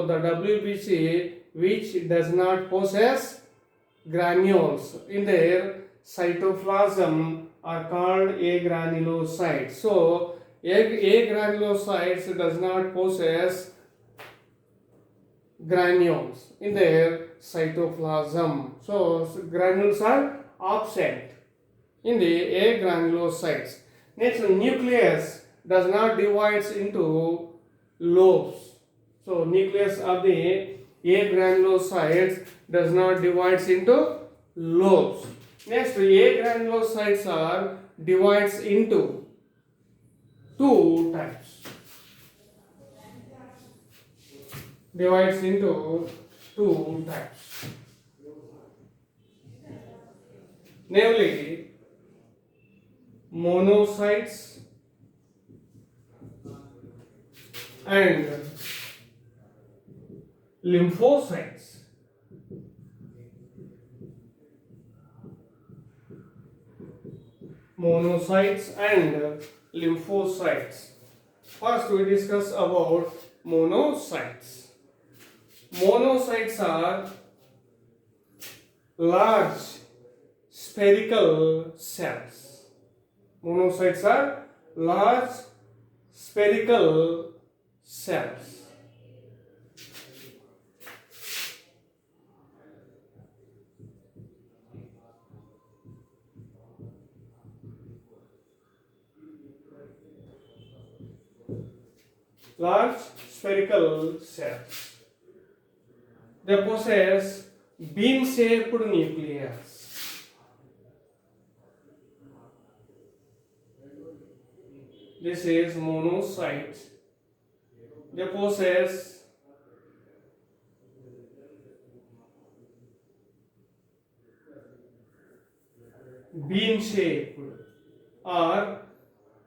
So the WBC which does not possess granules in their cytoplasm are called agranulocytes. So agranulocytes does not possess granules in their cytoplasm. So granules are absent in the agranulocytes. Next, nucleus does not divide into lobes. So nucleus of the agranulocytes does not divide into lobes. Next, agranulocytes are divides into two types. Divides into two types. Namely, monocytes and lymphocytes. Monocytes and lymphocytes. First, we discuss about monocytes. Monocytes are large spherical cells. Monocytes are large spherical cells. Large spherical cells. They possess bean-shaped nucleus. This is monocyte. They possess bean-shaped or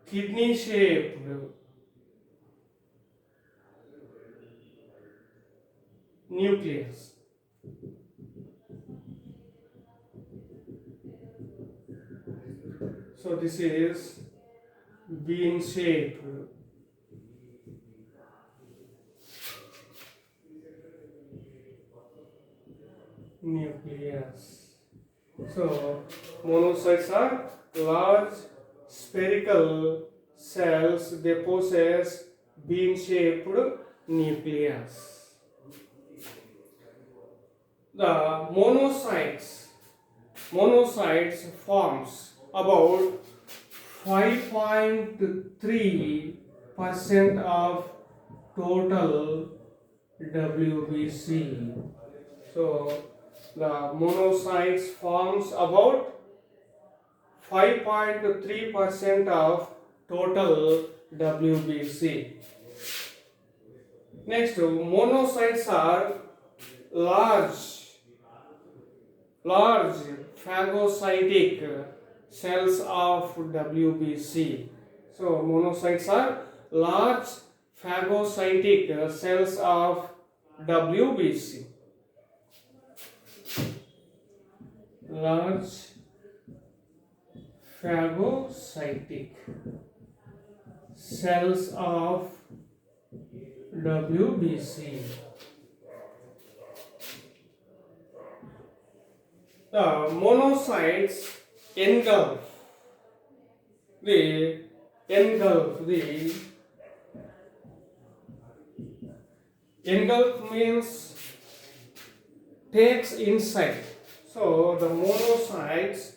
kidney-shaped nucleus. So this is bean-shaped nucleus. So monocytes are large spherical cells. They possess bean-shaped nucleus. The monocytes forms about 5.3% of total WBC. So the monocytes forms about 5.3% of total WBC. Next, monocytes are large phagocytic cells of WBC. So monocytes are large phagocytic cells of WBC. Large phagocytic cells of WBC. The monocytes engulf the engulf means takes inside. So the monocytes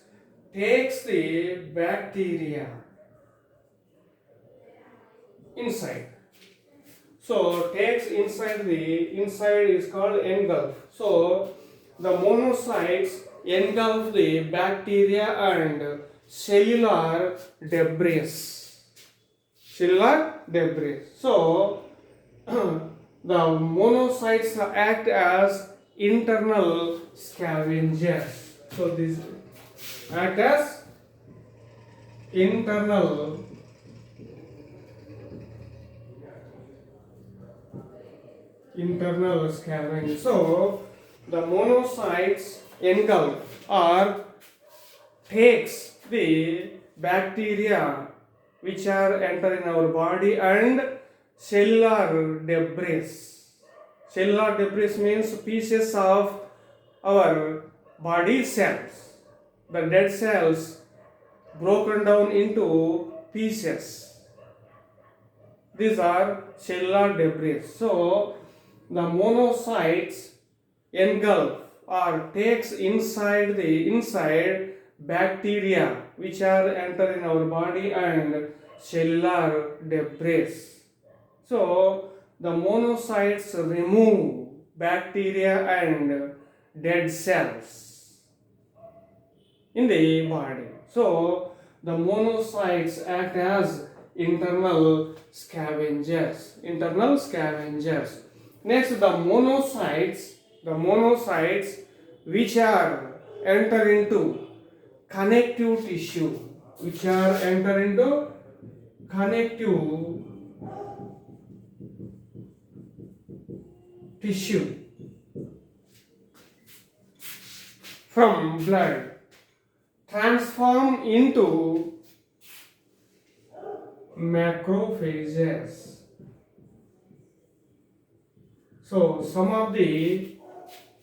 takes the bacteria inside. So takes inside is called engulf. So the monocytes engulf the bacteria and cellular debris. So the monocytes act as internal scavengers. So these act as internal scavengers. So the monocytes engulf or takes the bacteria which are enter in our body and cellular debris. Cellular debris means pieces of our body cells. The dead cells broken down into pieces. These are cellular debris. So the monocytes engulf or takes inside bacteria which are enter in our body and cellular debris. So the monocytes remove bacteria and dead cells in the body. So the monocytes act as internal scavengers. Next, the monocytes which are enter into connective tissue, connective tissue from blood, transform into macrophages. So some of the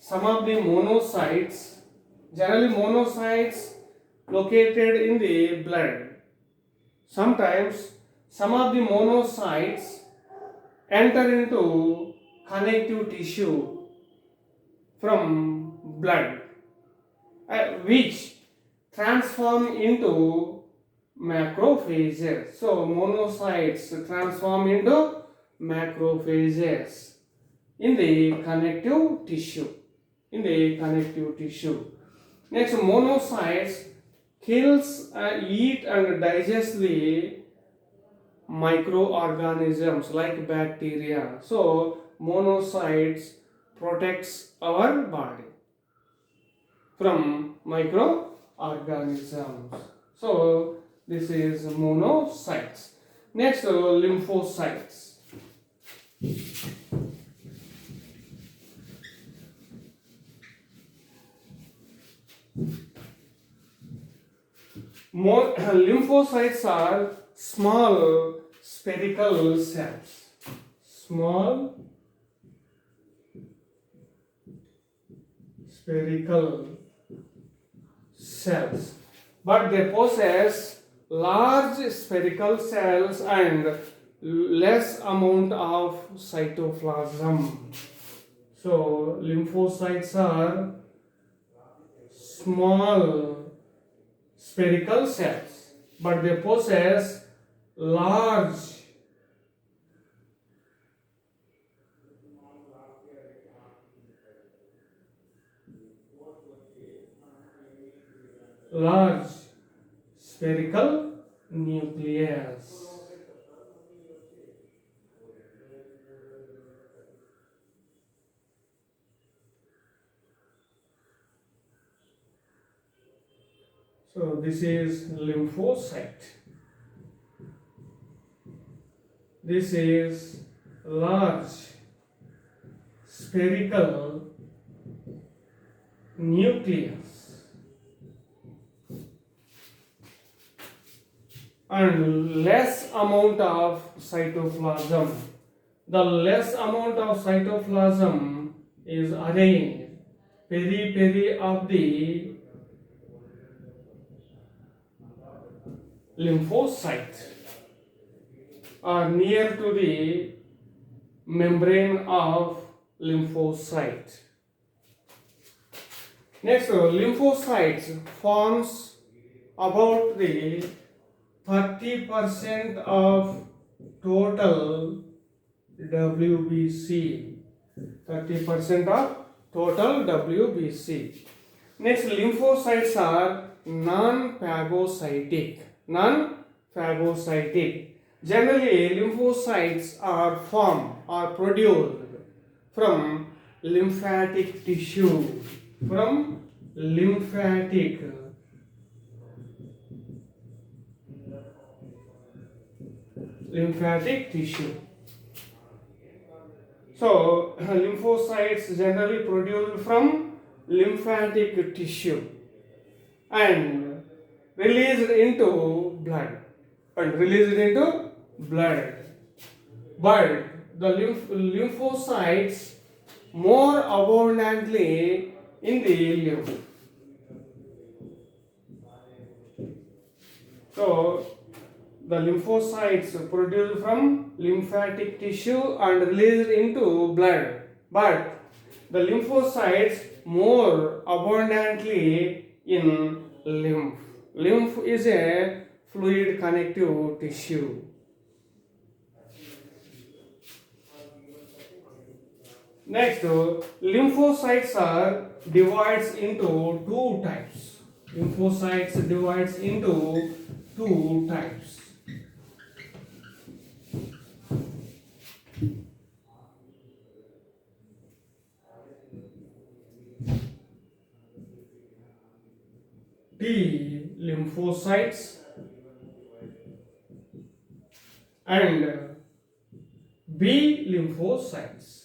monocytes, generally monocytes located in the blood. Sometimes some of the monocytes enter into connective tissue from blood, which transform into macrophages. So monocytes transform into macrophages in the connective tissue. Next, monocytes kills, eat and digest the microorganisms like bacteria. So monocytes protects our body from microorganisms. So this is monocytes. Next, lymphocytes. Lymphocytes are small spherical cells. Small spherical cells, but they possess large spherical cells and less amount of cytoplasm. So lymphocytes are small spherical cells, but they possess large spherical nucleus. So this is lymphocyte. This is large spherical nucleus and less amount of cytoplasm. The less amount of cytoplasm is arranged periphery of the lymphocyte or near to the membrane of lymphocyte. Next, lymphocytes forms about the 30% of total WBC. 30% of total WBC. Next, lymphocytes are non-phagocytic. Generally, lymphocytes are formed or produced from lymphatic tissue. Lymphatic tissue. So, lymphocytes generally produced from lymphatic tissue and released into blood. But the lymphocytes more abundantly in the lymph. So, the lymphocytes produced from lymphatic tissue and released into blood, but the lymphocytes more abundantly in lymph. Lymph is a fluid connective tissue. Next, lymphocytes are divides into two types. Lymphocytes divides into two types. T lymphocytes and B lymphocytes.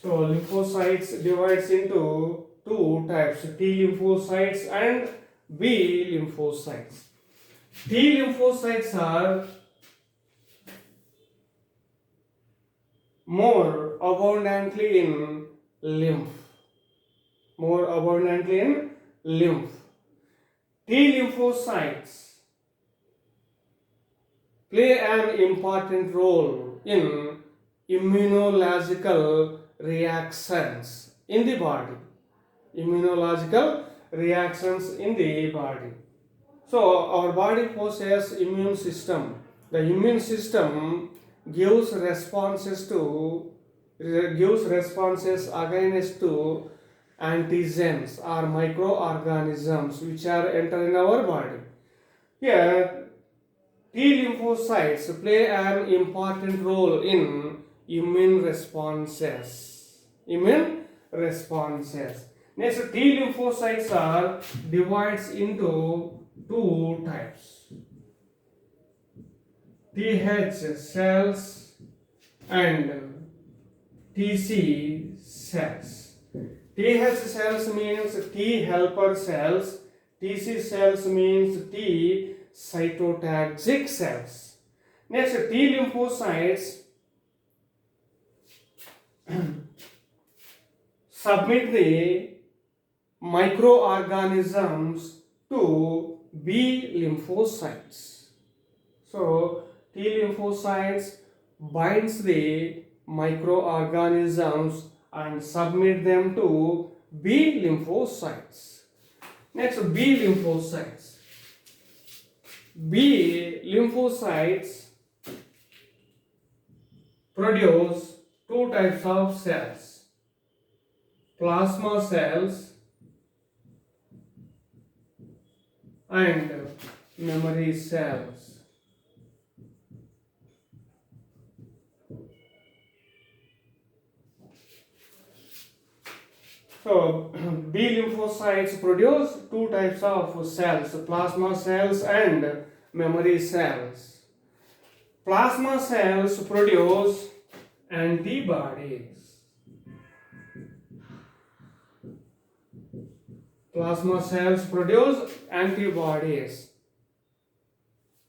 So lymphocytes divides into two types, T lymphocytes and B lymphocytes. T lymphocytes are more abundantly in lymph. More abundantly in lymph. T lymphocytes play an important role in immunological reactions in the body. Immunological reactions in the body. So our body possesses immune system. The immune system gives responses against to antigens or microorganisms which are enter in our body. Here T lymphocytes play an important role in immune responses. Immune responses. Next, T lymphocytes are divides into two types. TH cells and TC cells. TH cells means T helper cells. TC cells means T cytotoxic cells. Next, T lymphocytes submit the microorganisms to B lymphocytes. So, T lymphocytes binds the microorganisms and submit them to B lymphocytes. Next, B lymphocytes. B lymphocytes produce two types of cells, plasma cells and memory cells. So, B lymphocytes produce two types of cells, plasma cells and memory cells. Plasma cells produce antibodies. Plasma cells produce antibodies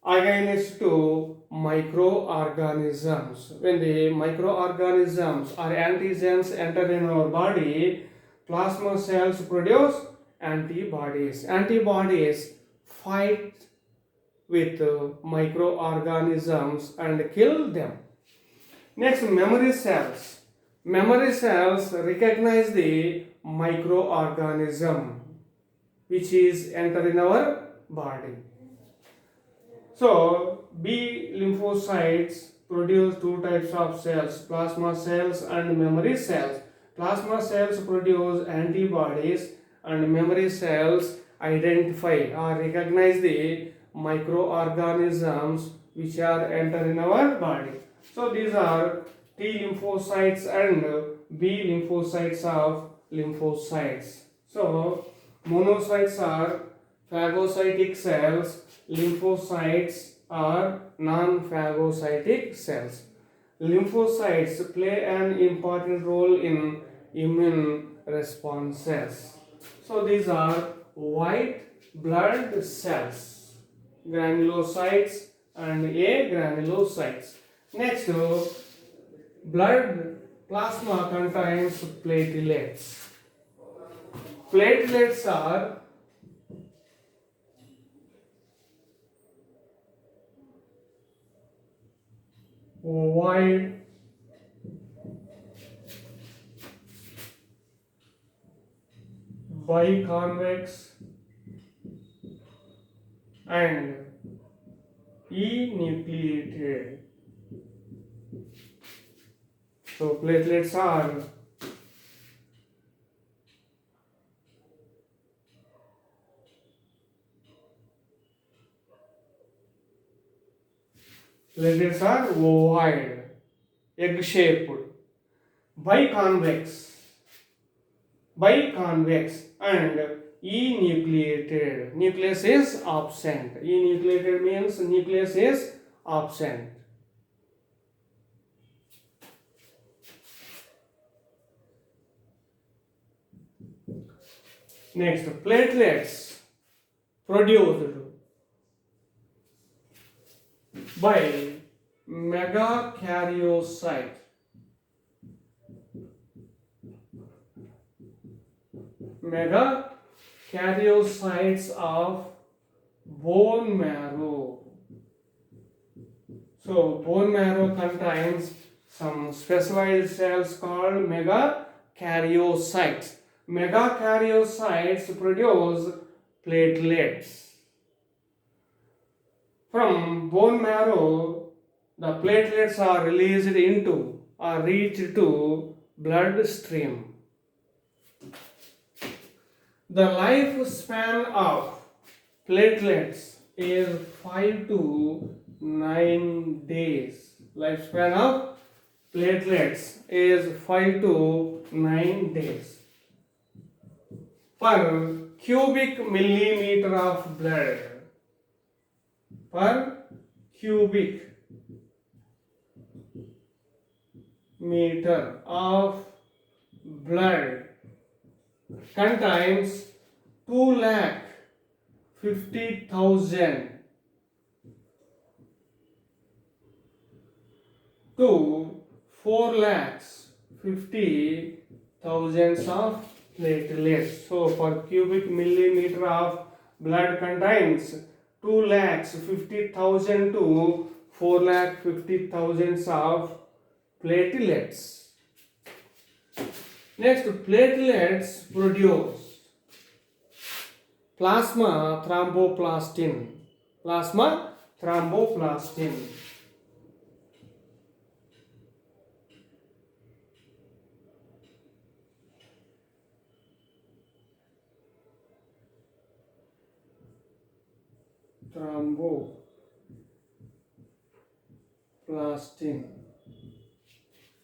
against to microorganisms. When the microorganisms or antigens enter in our body, plasma cells produce antibodies. Antibodies fight with microorganisms and kill them. Next, memory cells. Memory cells recognize the microorganism which is enter in our body. So, B lymphocytes produce two types of cells, plasma cells and memory cells. Plasma cells produce antibodies and memory cells identify or recognize the microorganisms which are enter in our body. So these are T lymphocytes and B lymphocytes of lymphocytes. So monocytes are phagocytic cells, lymphocytes are non-phagocytic cells. Lymphocytes play an important role in immune responses. So these are white blood cells, granulocytes and A granulocytes. Next, blood plasma contains platelets. Platelets are ovoid, biconvex, and enucleated. So platelets are ovoid, egg-shaped, biconvex, and enucleated. Nucleus is absent. Enucleated means nucleus is absent. Next, platelets produced by megakaryocyte. Megakaryocytes of bone marrow. So bone marrow contains some specialized cells called megakaryocytes. Megakaryocytes produce platelets. From bone marrow, the platelets are released into or reached to bloodstream. The lifespan of platelets is 5 to 9 days. Lifespan of platelets is 5 to 9 days. Per cubic millimeter of blood. Per cubic meter of blood contains 250,000 to 450,000 of platelets. So per cubic millimeter of blood contains 250,000 to 450,000 of platelets. Next, platelets produce plasma thromboplastin. Plasma thromboplastin.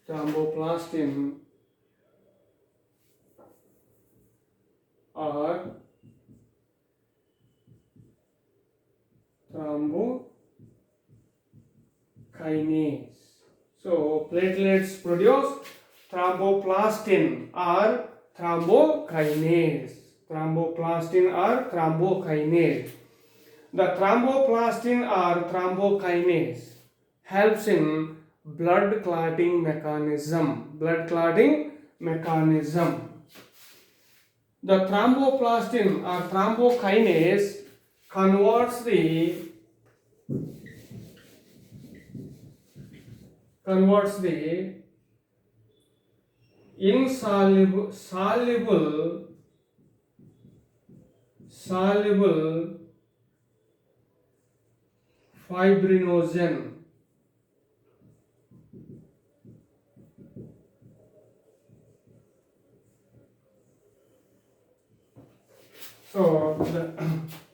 Thromboplastin or thrombokinase. So platelets produce thromboplastin or thrombokinase. Thromboplastin or thrombokinase. The thromboplastin or thrombokinase helps in blood clotting mechanism. The thromboplastin or thrombokinase converts the soluble fibrinogen so the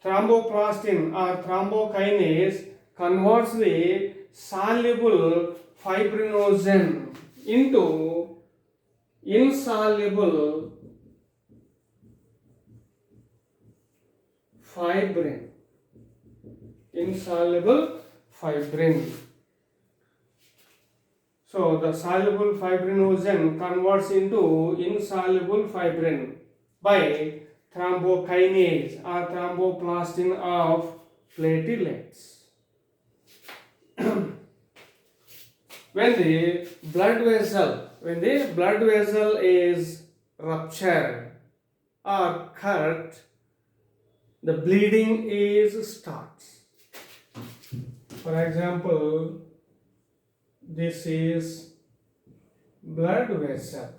thromboplastin or thrombokinase converts the soluble fibrinogen into insoluble fibrin. So the soluble fibrinogen converts into insoluble fibrin by thrombokinase or thromboplastin of platelets. when the blood vessel is ruptured or cut, the bleeding is starts. For example, this is blood vessel.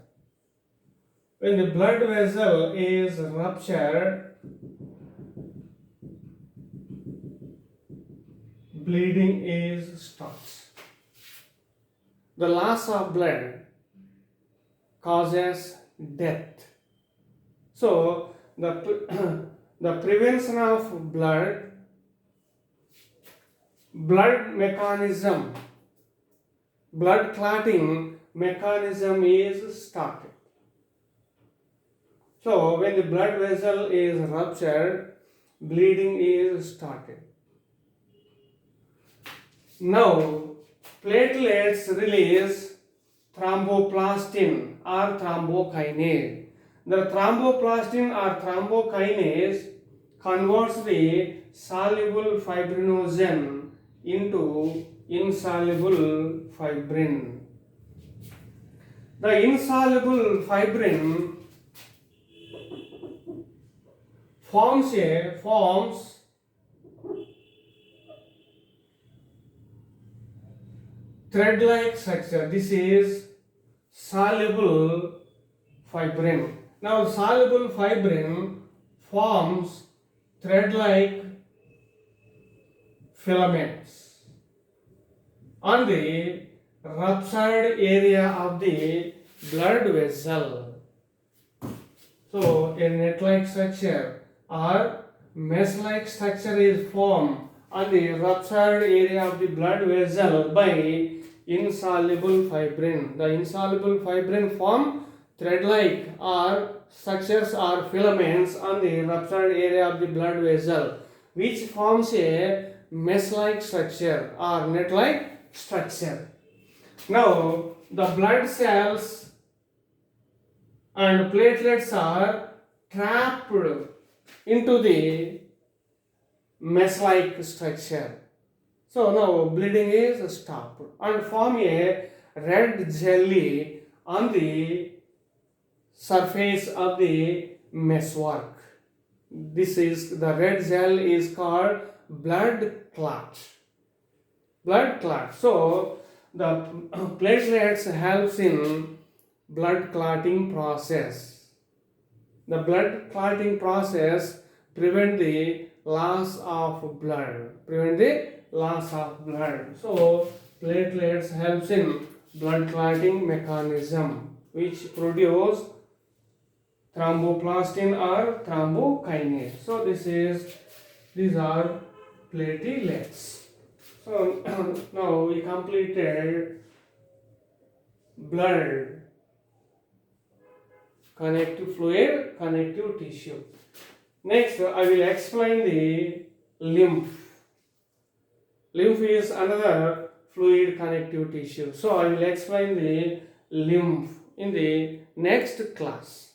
When the blood vessel is ruptured, bleeding is starts. The loss of blood causes death. So the the prevention of blood clotting mechanism is started. So when the blood vessel is ruptured, bleeding is started. Now platelets release thromboplastin or thrombokinase. The thromboplastin or thrombokinase converts the soluble fibrinogen into insoluble fibrin. The insoluble fibrin forms thread-like structure. This is soluble fibrin. Now soluble fibrin forms thread-like filaments on the ruptured area of the blood vessel. So a net-like structure or mesh-like structure is formed on the ruptured area of the blood vessel by insoluble fibrin. The insoluble fibrin form thread-like or structures or filaments on the ruptured area of the blood vessel, which forms a mesh-like structure or net-like structure. Now the blood cells and platelets are trapped into the mesh-like structure. So now bleeding is stopped and form a red jelly on the surface of the meshwork. This is the red gel is called blood clot. So the platelets helps in blood clotting process. The blood clotting process prevent the loss of blood. So platelets helps in blood clotting mechanism, which produce thromboplastin or thrombokinase. So these are platelets. So now we completed blood, connective fluid, connective tissue. Next, I will explain the lymph. Lymph is another fluid connective tissue. So I will explain the lymph in the next class.